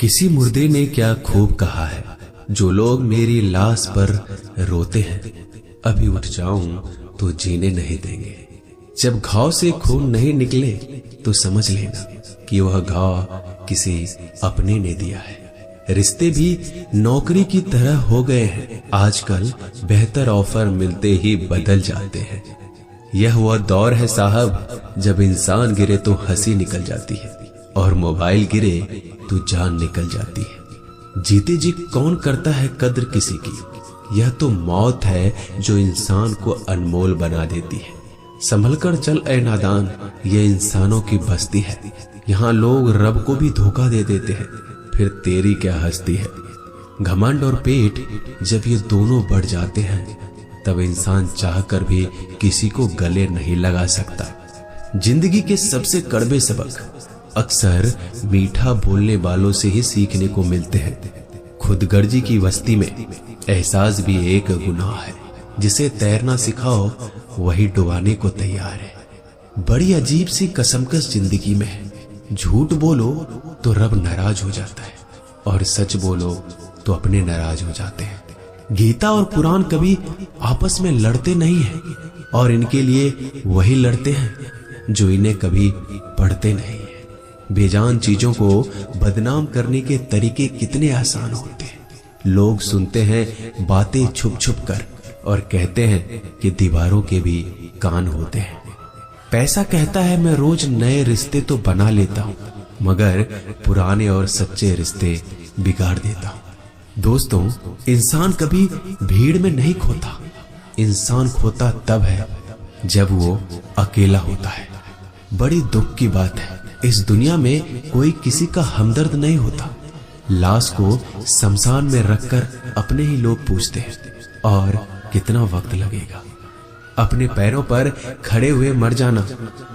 किसी मुर्दे ने क्या खूब कहा है, जो लोग मेरी लाश पर रोते हैं, अभी उठ जाऊं तो जीने नहीं देंगे। जब घाव से खून नहीं निकले तो समझ लेना कि वह घाव किसी अपने ने दिया है। रिश्ते भी नौकरी की तरह हो गए हैं, आजकल बेहतर ऑफर मिलते ही बदल जाते हैं। यह वह दौर है साहब, जब इंसान गिरे तो हंसी निकल जाती है और मोबाइल गिरे तो जान निकल जाती है। जीते जी कौन करता है कद्र किसी की, यह तो मौत है जो इंसान को अनमोल बना देती है। संभल कर चल ए नादान, ये इंसानों की बस्ती है। यहाँ लोग रब को भी धोखा दे देते हैं, फिर तेरी क्या हस्ती है। घमंड और पेट जब ये दोनों बढ़ जाते हैं, तब इंसान चाहकर भी किसी को गले नहीं लगा सकता। जिंदगी के सबसे कड़वे सबक अक्सर मीठा बोलने वालों से ही सीखने को मिलते हैं। खुदगर्जी की बस्ती में एहसास भी एक गुनाह है। जिसे तैरना सिखाओ वही डुबाने को तैयार है। बड़ी अजीब सी कसमकस जिंदगी में है। झूठ बोलो तो रब नाराज हो जाता है और सच बोलो तो अपने नाराज हो जाते हैं। गीता और कुरान कभी आपस में लड़ते नहीं हैं, और इनके लिए वही लड़ते हैं जो इन्हें कभी पढ़ते नहीं हैं। बेजान चीजों को बदनाम करने के तरीके कितने आसान होते हैं। लोग सुनते हैं बातें छुप छुप कर और कहते हैं कि दीवारों के भी कान होते हैं। पैसा कहता है मैं रोज नए रिश्ते तो बना लेता हूं, मगर पुराने और सच्चे रिश्ते बिगाड़ देता हूं। दोस्तों, इंसान कभी भीड़ में नहीं खोता। इंसान खोता तब है जब वो अकेला होता है। बड़ी दुख की बात है, इस दुनिया में कोई किसी का हमदर्द नहीं होता। लाश को शमशान में रखकर अपने ही लोग पूछते हैं, और कितना वक्त लगेगा। अपने पैरों पर खड़े हुए मर जाना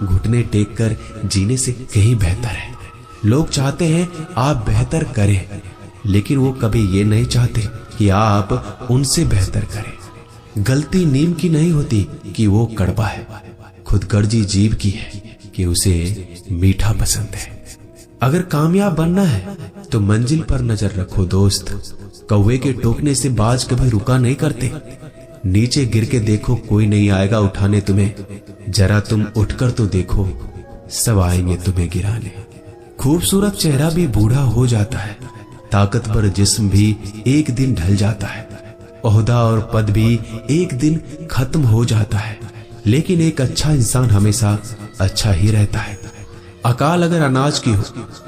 घुटने टेक कर जीने से कहीं बेहतर है। लोग चाहते हैं आप बेहतर करें, लेकिन वो कभी ये नहीं चाहते कि आप उनसे बेहतर करें। गलती नीम की नहीं होती कि वो कड़वा है, खुदगर्जी जीव की है कि उसे मीठा पसंद है। अगर कामयाब बनना है तो मंजिल पर नजर रखो दोस्त। कौवे के टोकने से बाज कभी रुका नहीं करते। नीचे गिर के देखो, कोई नहीं आएगा उठाने तुम्हें। जरा तुम उठकर तो देखो, सब आएंगे तुम्हें गिराने। खूबसूरत चेहरा भी बूढ़ा हो जाता है, ताकतवर जिस्म भी एक दिन ढल जाता है, ओहदा और पद भी एक दिन खत्म हो जाता है, लेकिन एक अच्छा इंसान हमेशा अच्छा ही रहता है। अकाल अगर अनाज की हो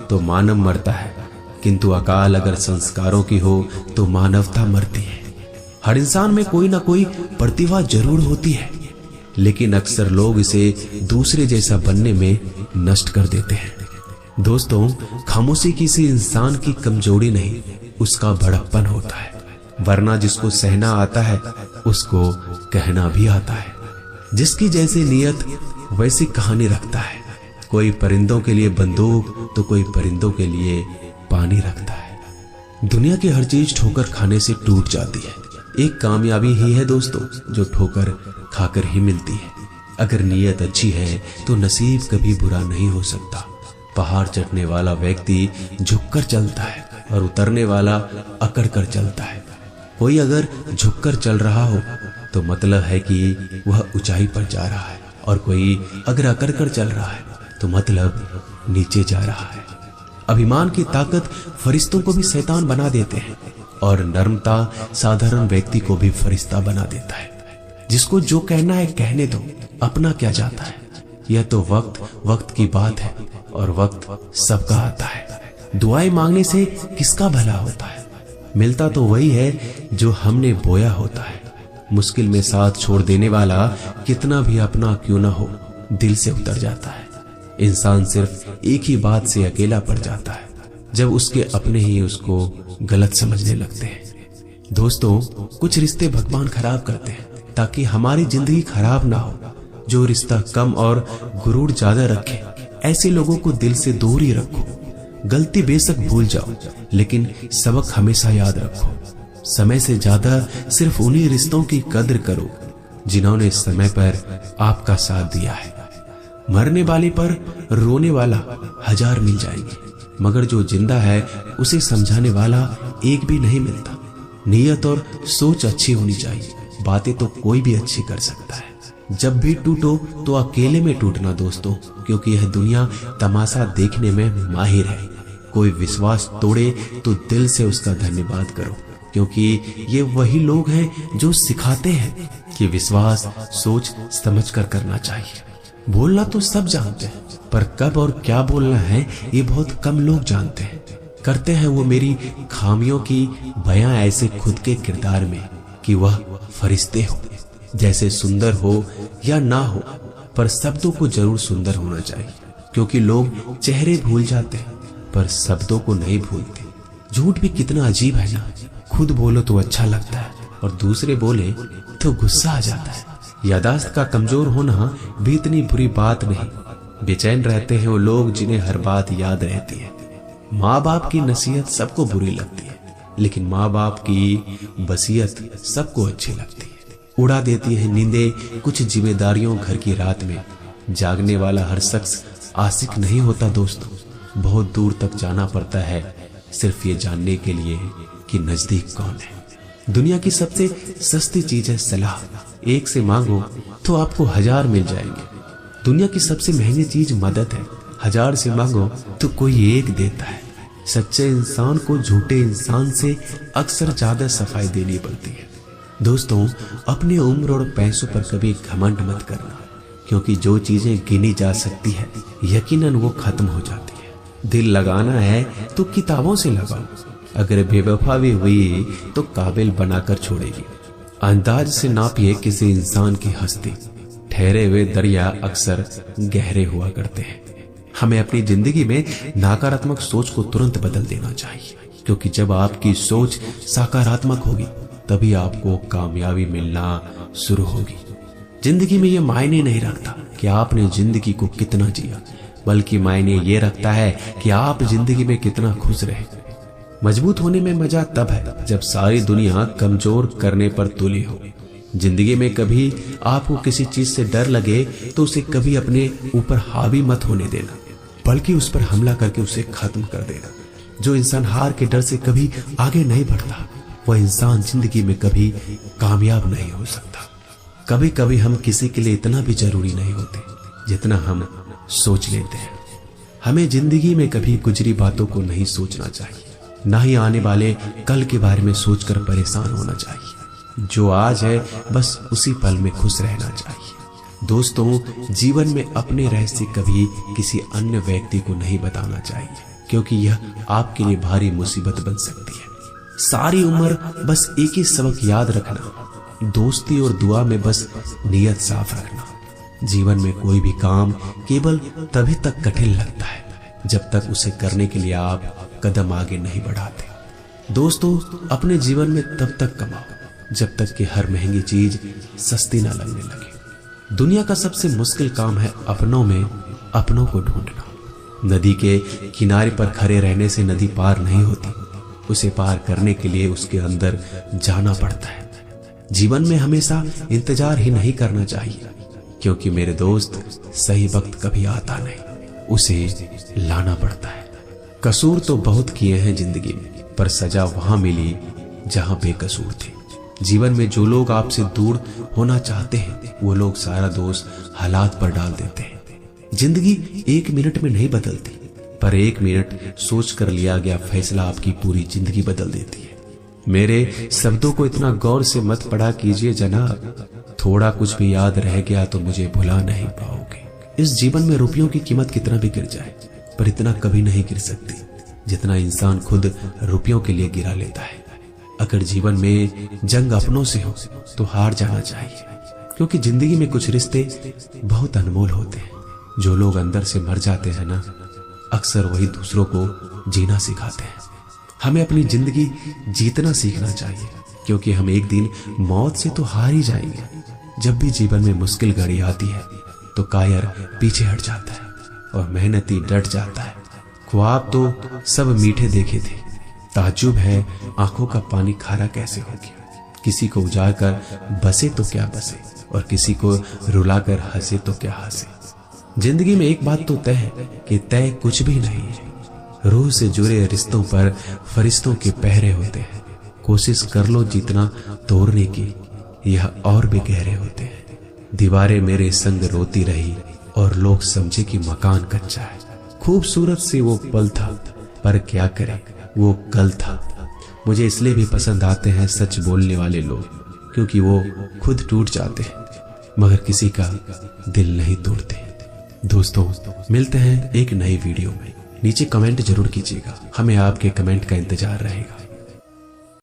तो मानव मरता है, किंतु अकाल अगर संस्कारों की हो तो मानवता मरती है। हर इंसान में कोई ना कोई प्रतिभा जरूर होती है, लेकिन अक्सर लोग इसे दूसरे जैसा बनने में नष्ट कर देते हैं। दोस्तों, खामोशी किसी इंसान की कमजोरी नहीं, उसका बड़प्पन होता है। वरना जिसको सहना आता है उसको कहना भी आता है। जिसकी जैसी नियत वैसी कहानी रखता है। कोई परिंदों के लिए बंदूक तो कोई परिंदों के लिए पानी रखता है। दुनिया की हर चीज ठोकर खाने से टूट जाती है। एक कामयाबी ही है दोस्तों जो ठोकर खाकर ही मिलती है। अगर नीयत अच्छी है तो नसीब कभी बुरा नहीं हो सकता। पहाड़ चढ़ने वाला व्यक्ति झुककर चलता है और उतरने वाला अकड़ कर चलता है। कोई अगर झुककर चल रहा हो तो मतलब है कि वह ऊंचाई पर जा रहा है, और कोई अगर अकड़ कर चल रहा है तो मतलब नीचे जा रहा है। अभिमान की ताकत फरिश्तों को भी शैतान बना देते हैं, और नर्मता साधारण व्यक्ति को भी फरिश्ता बना देता है। जिसको जो कहना है कहने दो, अपना क्या जाता है। यह तो वक्त की बात है, और वक्त सबका आता है। दुआएं मांगने से किसका भला होता है। मिलता तो वही है जो हमने बोया होता है। मुश्किल में साथ छोड़ देने वाला कितना भी अपना क्यों ना हो, दिल से उतर जाता है। इंसान सिर्फ एक ही बात से अकेला पड़ जाता है, जब उसके अपने ही उसको गलत समझने लगते हैं। दोस्तों, कुछ रिश्ते भगवान खराब करते हैं ताकि हमारी जिंदगी खराब ना हो। जो रिश्ता कम और गुरूर ज्यादा रखे, ऐसे लोगों को दिल से दूर ही रखो। गलती बेशक भूल जाओ, लेकिन सबक हमेशा याद रखो। समय से ज्यादा सिर्फ उन्हीं रिश्तों की कद्र करो जिन्होंने समय पर आपका साथ दिया है। मरने वाले पर रोने वाला 1000 मिल जाएंगे, मगर जो जिंदा है उसे समझाने वाला एक भी नहीं मिलता। नीयत और सोच अच्छी होनी चाहिए, बातें तो कोई भी अच्छी कर सकता है। जब भी टूटो तो अकेले में टूटना दोस्तों, क्योंकि यह दुनिया तमाशा देखने में माहिर है। कोई विश्वास तोड़े तो दिल से उसका धन्यवाद करो, क्योंकि ये वही लोग हैं जो सिखाते हैं कि विश्वास सोच समझकर करना चाहिए। बोलना तो सब जानते हैं, पर कब और क्या बोलना है ये बहुत कम लोग जानते हैं। करते हैं वो मेरी खामियों की बयां ऐसे खुद के किरदार में कि वह फरिश्ते हो, जैसे सुंदर हो या ना हो, पर शब्दों को जरूर सुंदर होना चाहिए, क्योंकि लोग चेहरे भूल जाते हैं पर शब्दों को नहीं भूलते। झूठ भी कितना अजीब है ना, खुद बोलो तो अच्छा लगता है और दूसरे बोले तो गुस्सा आ जाता है। यादाश्त का कमजोर होना भी इतनी बुरी बात नहीं। बेचैन रहते हैं वो लोग जिन्हें हर बात याद रहती है। माँ बाप की नसीहत सबको बुरी लगती है, लेकिन माँ बाप की वसीयत सबको अच्छी लगती है। उड़ा देती है नींदें कुछ जिम्मेदारियों घर की रात में। जागने वाला हर शख्स आशिक नहीं होता दोस्तों, बहुत दूर तक जाना पड़ता है सिर्फ ये जानने के लिए कि नजदीक कौन है। दुनिया की सबसे सस्ती चीज है सलाह, एक से मांगो तो आपको 1000 मिल जाएंगे। दुनिया की सबसे महंगी चीज मदद है, 1000 से मांगो तो कोई एक देता है। सच्चे इंसान को झूठे इंसान से अक्सर ज्यादा सफाई देनी पड़ती है। दोस्तों, अपनी उम्र और पैसों पर कभी घमंड मत करना, क्योंकि जो चीजें गिनी जा सकती है यकीनन वो खत्म हो जाती है। दिल लगाना है तो किताबों से लगाओ, अगर बेवफा भी हुई तो काबिल बनाकर छोड़ेगी। अंदाज से नापिए किसी इंसान की हस्ती, ठहरे हुए दरिया अक्सर गहरे हुआ करते हैं। हमें अपनी जिंदगी में नकारात्मक सोच को तुरंत बदल देना चाहिए, क्योंकि जब आपकी सोच सकारात्मक होगी तभी आपको कामयाबी मिलना शुरू होगी। जिंदगी में यह मायने नहीं रखता कि आपने जिंदगी को कितना जिया, बल्कि मायने ये रखता है कि आप जिंदगी में कितना खुश रहे। मजबूत होने में मजा तब है जब सारी दुनिया कमजोर करने पर तुली हो। जिंदगी में कभी आपको किसी चीज से डर लगे तो उसे कभी अपने ऊपर हावी मत होने देना, बल्कि उस पर हमला करके उसे खत्म कर देना। जो इंसान हार के डर से कभी आगे नहीं बढ़ता, वह इंसान जिंदगी में कभी कामयाब नहीं हो सकता। कभी कभी हम किसी के लिए इतना भी जरूरी नहीं होते जितना हम सोच लेते हैं। हमें जिंदगी में कभी गुजरी बातों को नहीं सोचना चाहिए, ना ही आने वाले कल के बारे में सोचकर परेशान होना चाहिए। जो आज है बस उसी पल में खुश रहना चाहिए। दोस्तों, जीवन में अपने रहस्य कभी किसी अन्य व्यक्ति को नहीं बताना चाहिए, क्योंकि यह आपके लिए भारी मुसीबत बन सकती है। सारी उम्र बस एक ही सबक याद रखना, दोस्ती और दुआ में बस नियत साफ रखना। जीवन में कोई भी काम केवल तभी तक कठिन लगता है जब तक उसे करने के लिए आप कदम आगे नहीं बढ़ाते। दोस्तों, अपने जीवन में तब तक कमाओ जब तक कि हर महंगी चीज सस्ती ना लगने लगे। दुनिया का सबसे मुश्किल काम है अपनों में अपनों को ढूंढना। नदी के किनारे पर खड़े रहने से नदी पार नहीं होती, उसे पार करने के लिए उसके अंदर जाना पड़ता है। जीवन में हमेशा इंतजार ही नहीं करना चाहिए, क्योंकि मेरे दोस्त सही वक्त कभी आता नहीं, उसे लाना पड़ता है। कसूर तो बहुत किए हैं जिंदगी में, पर सजा वहां मिली जहां बेकसूर थे। जीवन में जो लोग आपसे दूर होना चाहते हैं वो लोग सारा दोष हालात पर डाल देते हैं। जिंदगी 1 मिनट में नहीं बदलती, पर 1 मिनट सोच कर लिया गया फैसला आपकी पूरी जिंदगी बदल देती है। मेरे शब्दों को इतना गौर से मत पढ़ा कीजिए जनाब, थोड़ा कुछ भी याद रह गया तो मुझे भुला नहीं पाओगे। इस जीवन में रुपयों की कीमत कितना भी गिर जाए, पर इतना कभी नहीं गिर सकती जितना इंसान खुद रुपयों के लिए गिरा लेता है। अगर जीवन में जंग अपनों से हो तो हार जाना चाहिए, क्योंकि जिंदगी में कुछ रिश्ते बहुत अनमोल होते हैं। जो लोग अंदर से मर जाते हैं ना, अक्सर वही दूसरों को जीना सिखाते हैं। हमें अपनी जिंदगी जीतना सीखना चाहिए, क्योंकि हम एक दिन मौत से तो हार ही जाएंगे। जब भी जीवन में मुश्किल घड़ी आती है तो कायर पीछे हट जाता है और मेहनती डट जाता है। ख्वाब तो सब मीठे देखे थे, ताज्जुब है आंखों का पानी खारा कैसे हो गया। किसी को उजाड़ कर बसे तो क्या बसे, और किसी को रुलाकर हंसे तो क्या हंसे। जिंदगी में एक बात तो तय है कि तय कुछ भी नहीं है। रूह से जुड़े रिश्तों पर फरिश्तों के पहरे होते हैं। कोशिश कर लो जितना तोड़ने की, यह और भी गहरे होते हैं। दीवारें मेरे संग रोती रही और लोग समझे कि मकान कच्चा है। खूबसूरत सी वो पल था, पर क्या करें वो कल था। मुझे इसलिए भी पसंद आते हैं सच बोलने वाले लोग, क्योंकि वो खुद टूट जाते हैं मगर किसी का दिल नहीं तोड़ते। दोस्तों, मिलते हैं एक नई वीडियो में। नीचे कमेंट जरूर कीजिएगा, हमें आपके कमेंट का इंतजार रहेगा।